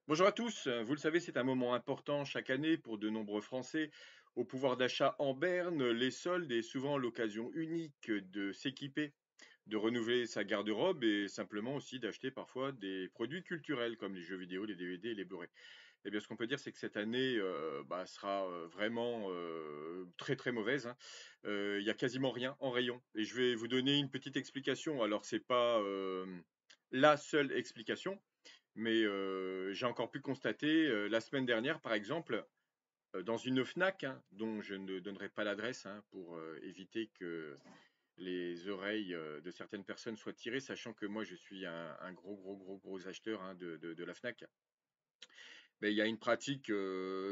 Bonjour à tous, vous le savez, c'est un moment important chaque année pour de nombreux Français. Au pouvoir d'achat en berne, les soldes est souvent l'occasion unique de s'équiper, de renouveler sa garde-robe et simplement aussi d'acheter parfois des produits culturels comme les jeux vidéo, les DVD et les Blu-ray. Eh bien, ce qu'on peut dire, c'est que cette année sera vraiment très très mauvaise, hein. Il y a quasiment rien en rayon. Et je vais vous donner une petite explication. Alors, c'est pas la seule explication, mais j'ai encore pu constater, la semaine dernière, par exemple, dans une Fnac, hein, dont je ne donnerai pas l'adresse, hein, pour, éviter que les oreilles, de certaines personnes soient tirées, sachant que moi je suis un gros acheteur, hein, de la Fnac. Mais il y a une pratique,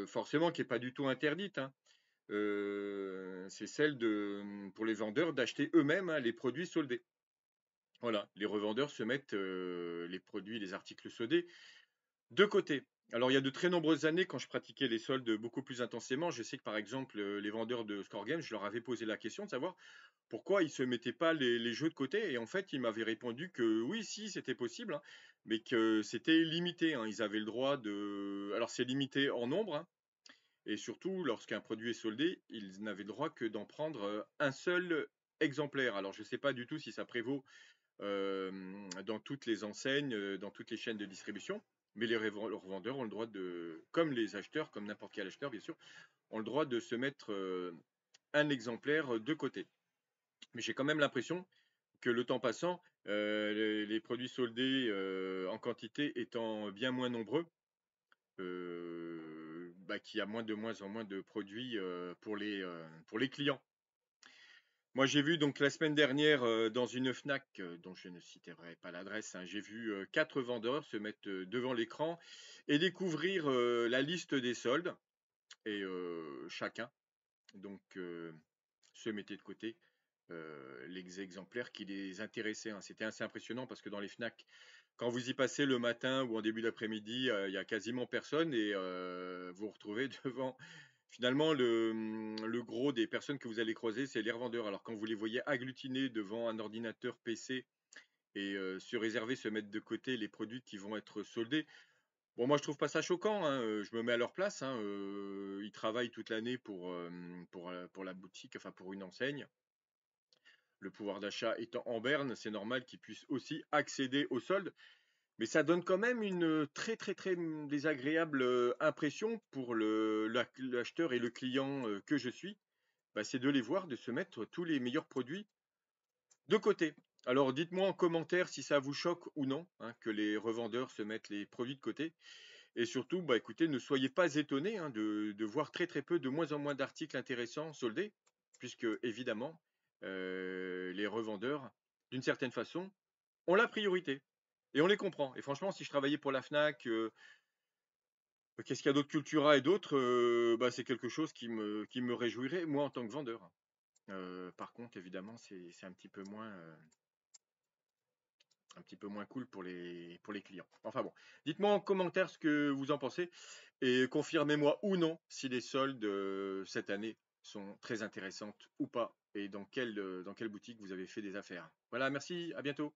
forcément qui est pas du tout interdite, hein. C'est celle de, pour les vendeurs d'acheter eux-mêmes, hein, les produits soldés. Voilà, les revendeurs se mettent, les produits, les articles soldés de côté. Alors, il y a de très nombreuses années, quand je pratiquais les soldes beaucoup plus intensément, je sais que par exemple, les vendeurs de Score Games, je leur avais posé la question de savoir pourquoi ils se mettaient pas les jeux de côté. Et en fait, ils m'avaient répondu que oui, si, c'était possible, hein, mais que c'était limité, hein. Ils avaient le droit de. Alors, c'est limité en nombre, hein, et surtout, lorsqu'un produit est soldé, ils n'avaient le droit que d'en prendre un seul exemplaire. Alors, je ne sais pas du tout si ça prévaut dans toutes les enseignes, dans toutes les chaînes de distribution. Mais les revendeurs ont le droit de, comme les acheteurs, comme n'importe quel acheteur bien sûr, ont le droit de se mettre un exemplaire de côté. Mais j'ai quand même l'impression que le temps passant, les produits soldés en quantité étant bien moins nombreux, qu'il y a moins en moins de produits pour les clients. Moi, j'ai vu donc la semaine dernière, dans une Fnac, dont je ne citerai pas l'adresse, hein, j'ai vu, 4 vendeurs se mettre, devant l'écran et découvrir, la liste des soldes et chacun donc se mettait de côté, les exemplaires qui les intéressaient, hein. C'était assez impressionnant parce que dans les Fnac, quand vous y passez le matin ou en début d'après-midi, il y a quasiment personne et vous vous retrouvez devant finalement le gros des personnes que vous allez croiser, c'est les revendeurs. Alors quand vous les voyez agglutinés devant un ordinateur PC et se réserver, se mettre de côté les produits qui vont être soldés, bon moi je trouve pas ça choquant, hein, je me mets à leur place, hein, ils travaillent toute l'année pour la boutique, enfin pour une enseigne. Le pouvoir d'achat étant en berne, c'est normal qu'ils puissent aussi accéder aux soldes. Mais ça donne quand même une très désagréable impression pour l'acheteur et le client que je suis. Bah, c'est de les voir, de se mettre tous les meilleurs produits de côté. Alors dites-moi en commentaire si ça vous choque ou non, hein, que les revendeurs se mettent les produits de côté. Et surtout, bah, écoutez, ne soyez pas étonnés, hein, de voir très peu, de moins en moins d'articles intéressants soldés, puisque évidemment, les revendeurs, d'une certaine façon, ont la priorité. Et on les comprend. Et franchement, si je travaillais pour la Fnac, qu'est-ce qu'il y a d'autre, Cultura et d'autres, c'est quelque chose qui me réjouirait, moi, en tant que vendeur. Par contre, évidemment, c'est un petit peu moins cool pour les clients. Enfin bon, dites-moi en commentaire ce que vous en pensez et confirmez-moi ou non si les soldes cette année sont très intéressantes ou pas et dans quelle boutique vous avez fait des affaires. Voilà, merci, à bientôt.